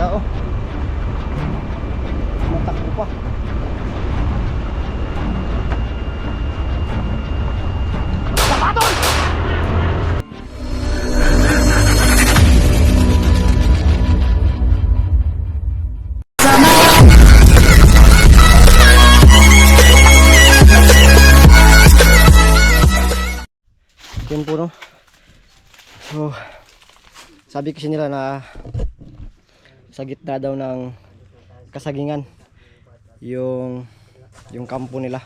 kalsada oh. Matakbo pa. Sapatol! Yun po no. So sabi kasi nila na sa gitna daw ng kasagingan yung kampo nila.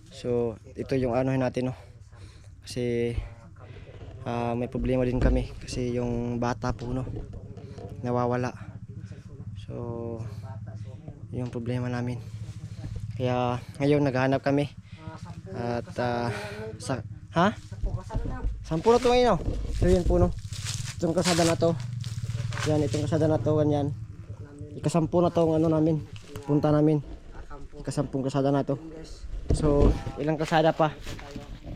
So ito yung anuhin natin no. Kasi may problema din kami kasi yung bata po no nawawala. So yung problema namin. Kaya ngayon naghahanap kami. At ha? 10 na to ngayon. So yun po no. Itong kasada na to. Yan, itong kasada na to, ganyan. Ika-10 na to ang ano namin. Punta namin. Ika-10 kasada na to. So, ilang kasada pa.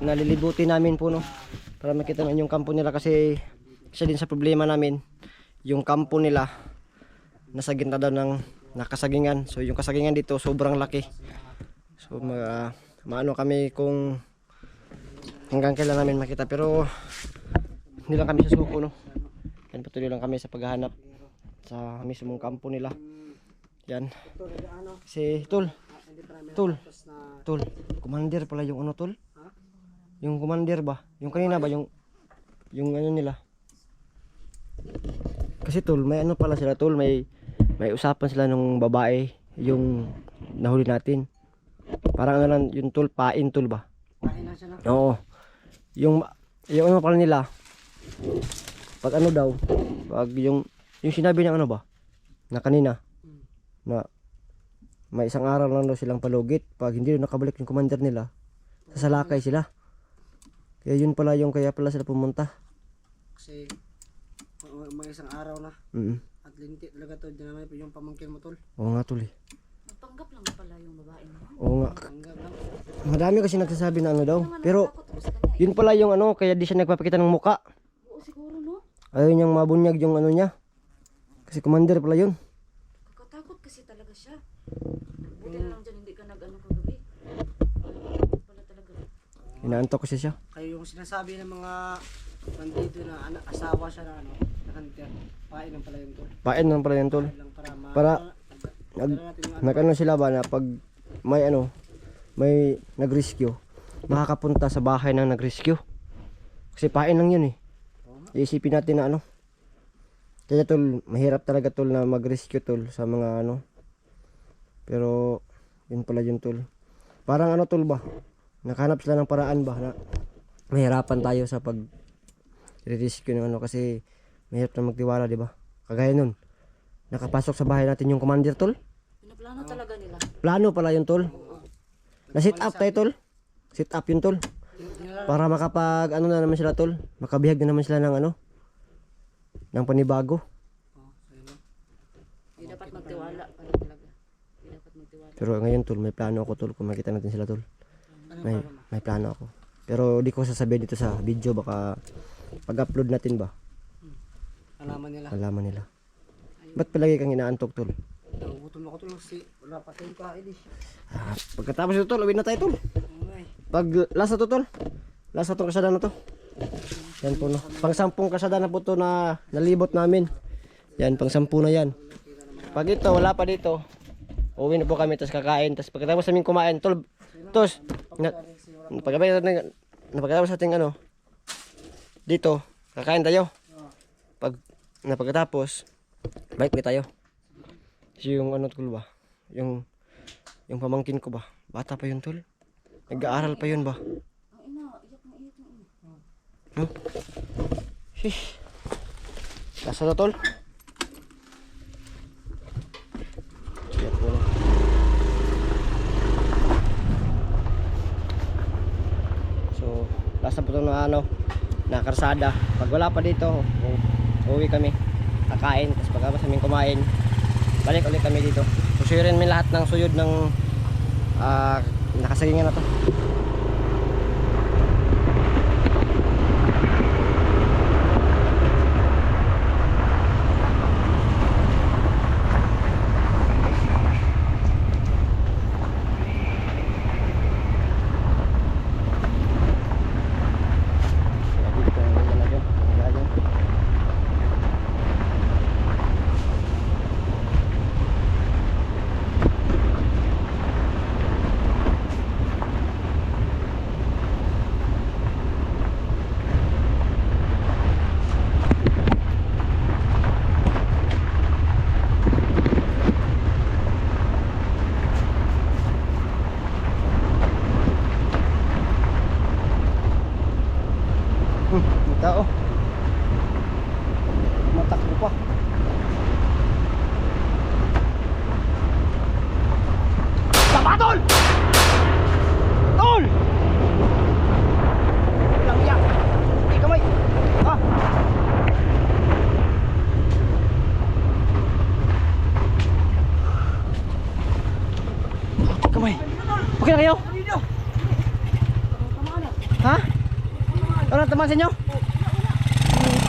Nalilibuti namin po no. Para makita namin yung kampo nila kasi isa din sa problema namin. Yung kampo nila nasa gitna daw ng nakasagingan. So, yung kasagingan dito sobrang laki. So, maano kami kung hanggang kailan namin makita, pero hindi lang kami sa suko no. Yan, patuloy lang kami sa paghahanap sa mismong kampo nila. Yan. Si Tol. Commander pala yung ano Tol? Yung commander ba? Yung kanina ba yung ano nila? Kasi Tol, may ano pala sila Tol, may usapan sila nung babae yung nahuli natin. Parang ano lang yung Tol, pain Tol ba? Pain na siya. Oo. Yung ano pala nila pag ano daw pag yung sinabi niya ano ba na kanina na may isang araw lang daw silang palugit pag hindi nakabalik yung commander nila sasalakay sila, kaya yun pala yung kaya pala sila pumunta kasi may isang araw na at linti talaga to din naman yung pamangkin mo Tol. Oo nga Tol eh. Nagpanggap lang pala yung babae mo. Oo nga. Madami kasi nagsasabi na ano daw. Pero yun pala yung ano, kaya di siya nagpapakita ng muka. Oo siguro no. Ayaw niyang mabunyag yung ano niya. Kasi commander pala yun. Kakatakot kasi talaga siya. Buti na lang dyan hindi ka nag-ano kagabi. Kakatakot pala talaga. Inaantok kasi siya. Kayo yung sinasabi ng mga nandito na asawa siya na ano, na pain lang pala yung Tol. Pain lang pala yung Tol. Para nag-ano sila ba na pag may ano, may nag-rescue, makakapunta sa bahay ng nag-rescue. Kasi pain lang yun eh. Iisipin natin na ano. Kaya Tol, mahirap talaga Tol na mag-rescue Tol sa mga ano. Pero yun pala yun Tol. Parang ano Tol ba? Nakahanap sila ng paraan ba na mahirapan tayo sa pag rescue ng ano kasi mahirap na magtiwala, di ba? Kagaya nun. Nakapasok sa bahay natin yung commander Tol. Pinaplano talaga nila. Plano pala yun Tol. Na-sit up tayo Tol. Sit up yun Tol. Para makapag ano na naman sila Tol. Makabihag na naman sila ng ano. Ng panibago. Hindi dapat magtiwala pala talaga. Hindi dapat magtiwala. Pero ngayon Tol, may plano ako Tol. Kung makita natin sila Tol. May plano ako. Pero di ko sasabihin dito sa video. Baka pag-upload natin ba. Alaman nila. Ba't palagi kang inaantok Tol? Nagugutom ako Tol kasi wala pa tayong kain eh. Pagkatapos ito Tol, uwi na tayo Tol. Pag lasa to Tol. Lasa tong kasada na to. Yan po no. Pang 10 kasada na po to na nalibot namin. Yan, pang 10 na yan. Pag ito, wala pa dito. Uwi na po kami, tapos kakain. Tapos pagkatapos namin kumain, Tol. Tapos, pagkatapos natin ano, dito, kakain tayo. Pagkatapos, balik tayo. Yung ano Tol ba? Yung pamangkin ko ba? Bata pa yun Tol. Nag-aaral pa yun ba? Ang ina, iyak na iyak na ina. No? Shish. Lasa na Tol. Siya po. So, lasa po ito na ano, na karsada. Pag wala pa dito, uwi kami. Kakain, tapos pagkabas namin kumain, balik ulit kami dito. Susuyin mi lahat ng suyod ng nakasagingan na to. Okay na kayo? Ha? Ano tamaan sa inyo?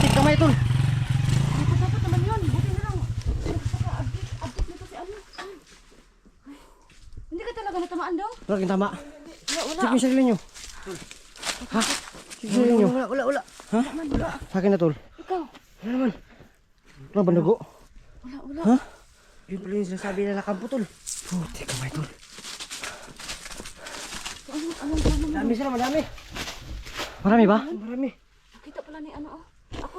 Tik kamay tol. Hindi ko dapat naman yun. Buti na lang. Update nito si ano. Ay. Hindi ka talaga natamaan daw? Wala kang tama. Wala. Check yung sarili nyo. Ha? Check yung sarili nyo. Wala. Ha? Sa akin na tol. Ikaw. Ano naman? Wala ba nago? Wala. Ha? Yun pala yung sinasabi nila kamputol. Tik kamay tol. Anong plano mo? Madami sila, madami. Marami ba? Marami. Nakita pala ni ano. Ako,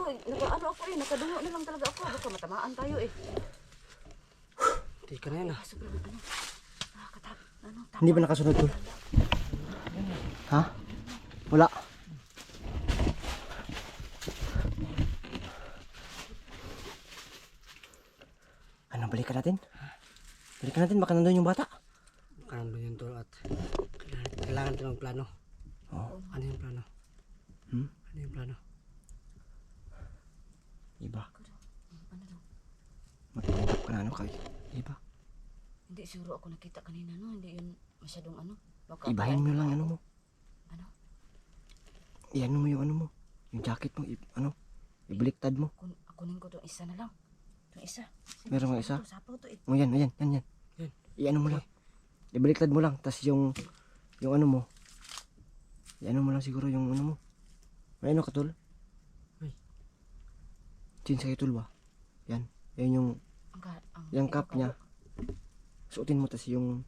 nakadungo na lang talaga ako. Baka matamaan tayo eh. Hindi ka na yan ah. Sobrang ano. Nakakatap. Ano? Hindi ba nakasunod tol? Ha? Wala. Ano, balikan natin? Balikan natin, baka nandun yung bata. Kanando yun tol at kailangan ito ng plano. Oo. Ano yung plano? Hmm? Ano yung plano? Iba. Ano daw? Magpapagap ka na ano kay. Iba. Hindi siguro ako nakita kanina no. Hindi yun masyadong ano. Baka Ibahin mo lang ano mo. Ano? Iano mo yung ano mo. Yung jacket mo, ano? Ibaliktad mo. Kunin ko itong isa na lang. Itong isa. Meron nga isa? Sapaw to eh. O yan. Yan. Iano mo lang. Ibaliktad mo lang. Tas yung ano mo. Iano mo lang siguro yung ano mo. May ano ka tol? Ay. Jeans kayo tol ba? Yan. Yan yung yung cap niya. Suotin mo tas yung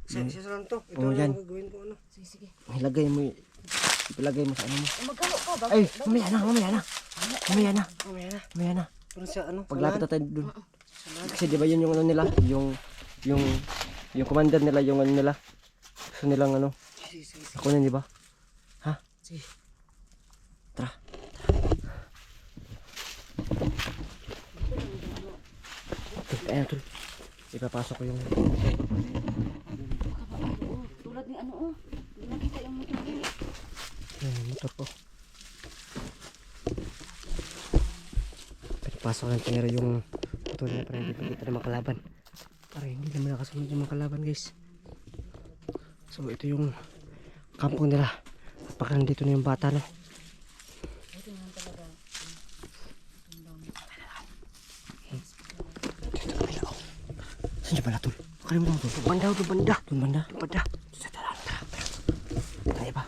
Isa lang to. Ito Oh, lang yan. ang gagawin ko ano. Sige. ilagay mo sa ano mo. Magkano ka ba? Ay, mamaya na. Mamaya na. Mamaya na. Pero sa ano? Paglapit na tayo dun. Kasi di ba yun yung ano nila, yung commander nila, yung ano nila. Gusto nilang ano, Sige. ako na di ba? Ha? Sige. Tara. Ayan tol. Ipapasok ko yung Tulad ni ano oh. Hindi nakita yung motor niya. motor ko. Pinapasok ng tingero yung motor niya para hindi makita ng mga kalaban. Para hindi naman nakasunod yung mga kalaban guys. So ito yung kampong nila. Baka nandito na yung bata no. Buti naman talaga. Saan siya pala tol? Kalimutan mo tol. Doon banda. Sa tara. Tayo ba?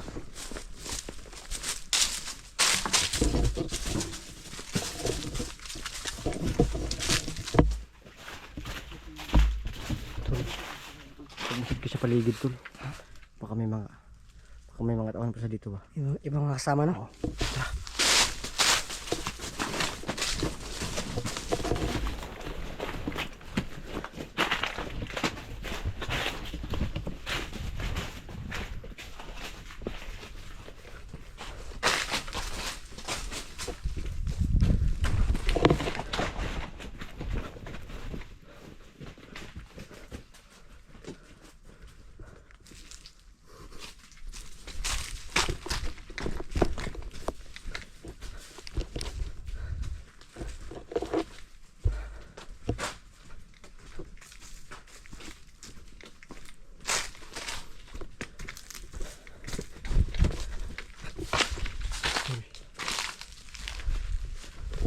Tol. Pag-isip ko sa paligid tol. Baka may mga tao pa sa dito ba? Ibang mga kasama no.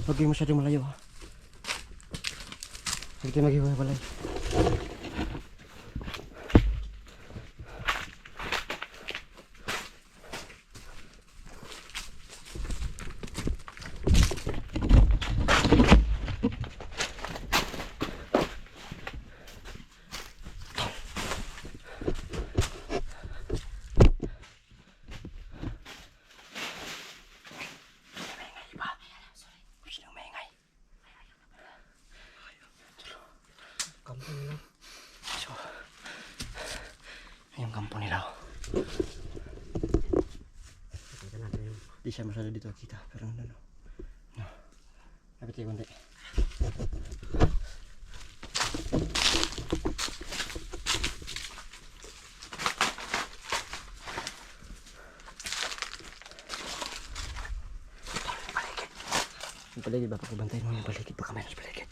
Huwag kayo masyadong malayo ha. Huwag tayo maghiwalay. Kampong nila. So, yung kampo nila. Kita natin yung Di siya masyado dito kita. Pero ano. No. Lapit kayo konti. Yung paligid ba? Pagkabantayin mo yung paligid. Baka meron sa paligid.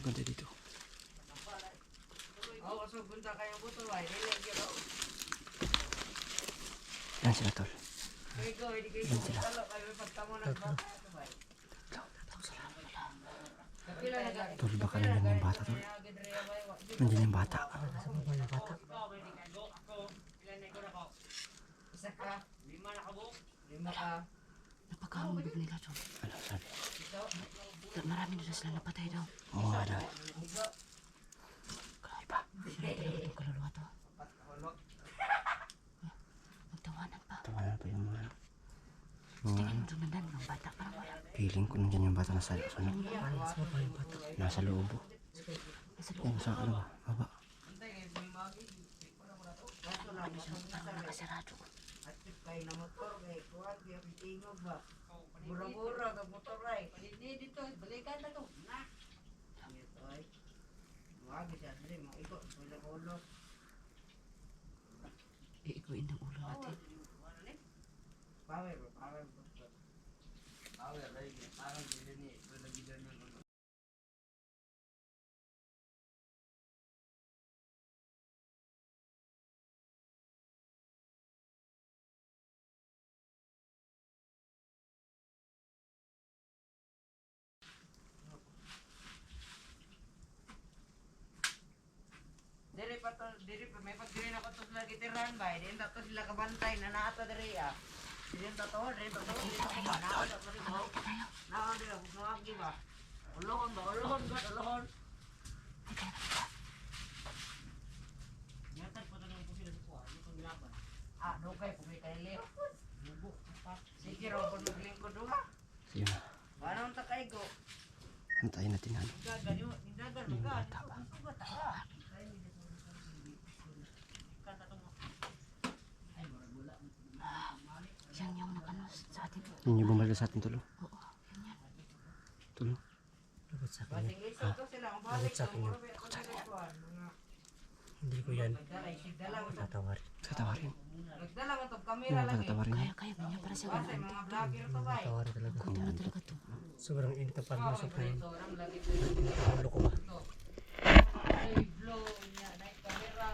maganda dito. Yan sila tol. Yan sila. Tol, baka nandyan yung bata tol. Nandyan yung bata. Nasa baba yung bata. Napakahambog nila to. Ano sabi? Marami na sila napatay daw. Oo nga daw. Iba. Sila talaga itong kaluluwa to. Magtawanan pa. Tawanan pa yung mga Tingin mo dumandan ng bata parang wala. feeling ko nandyan yung bata nasa sunod. Nasa baba yung bata. Nasa loob. Nasa loob. Yan sa ano ba? Baba. Ano siya? Parang nakasarado. Bura-bura ka motor ay. Hindi dito, balikan na to. Na. Ito ay. Wagi siya dili mo ito, wala ulo. Iikuin ng ulo natin. Power. Power lagi, parang dili ni, lagi daw niya ulo. Diri pa may pagdiri na ko to sila gitiran ba, di to sila kabantay na naato diri ah. Diri to to, diri to to. Na diri ako ngagi ba. Ulohon. Yatat pa tanong ko sila sa kuha, ano kung ginapan. Ah, dugay po may kaili. Lubok pa. Sige raw pag maglingkod duha. Sige na. Anong takay ko? Antayin natin ano. Gaganyo, nindagan mo ka. Bata ka. Yan yung nakano sa atin. Yun yung bumalik sa atin tulo. Oo, yan yan. Tulo. Lagot sa akin yan. Lagot sa akin yan. Hindi ko yan tatawarin. Tatawarin. Nagdala mo to Yung kamera mga lagi. tatawarin niya. Kaya mo niya para sa Basta ganun. mga vlogger to ba? Tatawarin talaga. Kunti na talaga to. Sobrang init ang pagmasok na yun. Orang lagi Ulo ko ba? ay blow niya na kamera.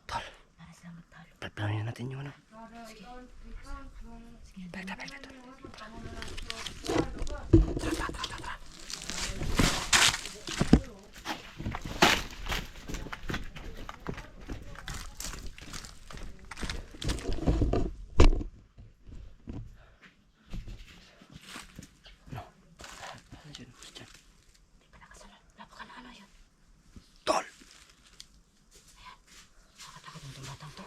Tol. Para sila magtalo. Planin natin yung ano. Sige, Tara. Ano? Diyan. di pa nakasunod. Wala ka na ano yun. Tol! Nakatakot ng itong batang to.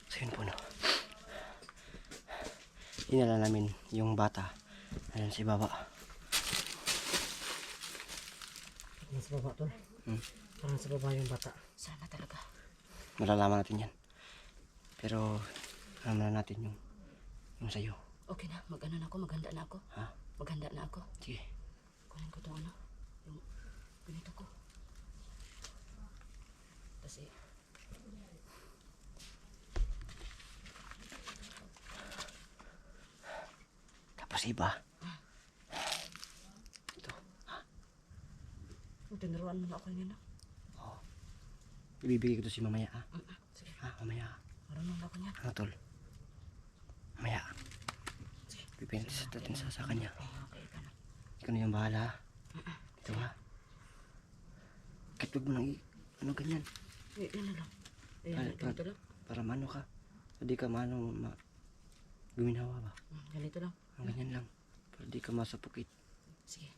So yun po no. Inala namin yung bata. Ayan si baba. Nasa baba to. Parang sa baba yung bata. Sana talaga. Malalaman natin yan. Pero alam na natin yung sa'yo. Okay na, mag-ano na ako, maghanda na ako. Ha? Maghanda na ako. Sige. Kunin ko itong ano, yung ganito ko. Kasi, Tapos iba. tinuruan mo na ako niya na. Ibibigay ko to si mamaya ha. Sige, Mamaya. marunong na ako niya. Ano tol? Mamaya. Bibigyan natin sa kanya. Okay, ka na. Ikaw na yung bahala. Ito ha. Kahit wag mo nang ano ganyan. Yan na lang. Para- Ganito lang. Para mano ka. Hindi ka guminawa ba? Ganito lang. Ang ganyan lang. Para di ka masapukit. Sige.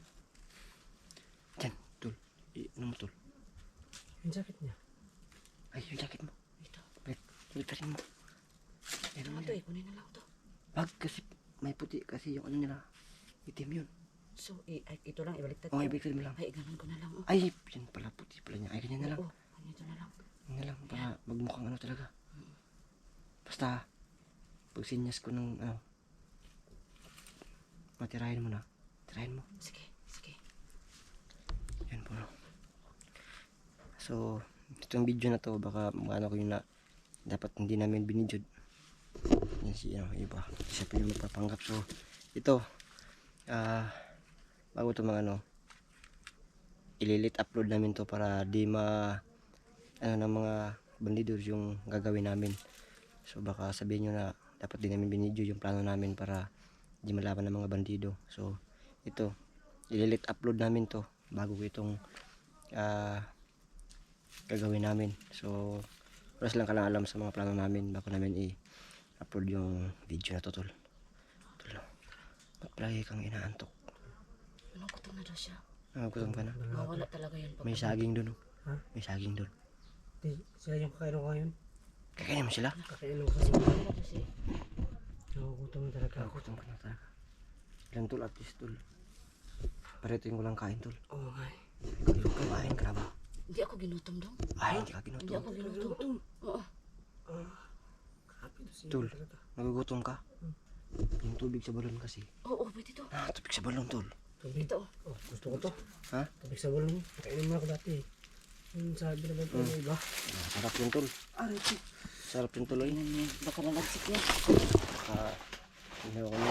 Diyan, tol. Ano mo tol? Yung jacket niya. Ay, yung jacket mo. Ito. Pagtarin mo. Ayun Ano naman to yun. kunin na lang to. Wag kasi may puti kasi yung ano nila. Itim yun. So, ito lang, ibaliktad O, ibigay mo lang. Ay, ganun ko na lang. Oh. Ay, yan pala puti pala niya. Ay, ganyan na lang. Oo, ganito na lang. Ganyan na lang para magmukhang ano talaga. Basta, pag sinyas ko ng ano, matirahin mo na. Tirahin mo. Sige, sige. Yan po. No. So, itong video na to, baka ano ko yung dapat hindi namin binidyod. Yan si iba. Siya pa yung magpapanggap. So ito bago ito mga ililit upload namin to para di ng mga bandidor yung gagawin namin. So baka sabihin nyo na dapat din namin binidyo yung plano namin para di malaman ng mga bandido. So ito ililit upload namin to bago itong gagawin namin. So wala silang alam sa mga plano namin bago namin i-upload yung video na to, tol. Palagi kang inaantok. Ano, gutom na daw siya. Gutom ka na? Mawala talaga yun. May saging dun. Ha? May saging dun. Di, sila yung kakain ko ngayon. Kakainin mo sila? Kakain ko kasi. Mawala daw siya. Nagugutom na talaga ako. Gutom ka na talaga. Ilan tol at least tol. Pareto yung walang kain tol. Oo nga. Kumain ka na ba? Hindi ako ginutom daw. Ay, hindi ka Hindi ginutom. ako ginutom. Oo. Kapit to siya Tol, talaga. nagugutom ka? Yung tubig sa balon kasi. Oo, pwede to. Tubig sa balon tol. Tubig. Ito. Oh, gusto ko to. Ha? Tubig sa balon. Kainin mo ako dati. Yung sabi naman ko ng iba. Sarap yun tol. Aray ko. Sarap yun tol. Baka nalagsik yan. Hindi ako na.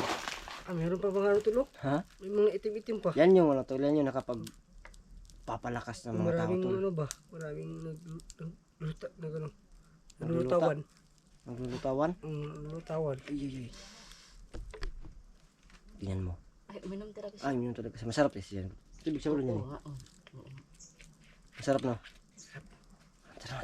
Meron pa mga tulog? Ha? May mga itim-itim pa. Yan yung tol. Yan yung nakapag papalakas ng mga tao Maraming tol. ba? Maraming naglulutawan. Naglulutawan? Naglulutawan. Ay. Tingnan mo. Ay, uminom talaga siya. Ay, yun talaga. Masarap kasi yan. Tubig sa balon yan Oo eh. nga, oo. Masarap no? Tara.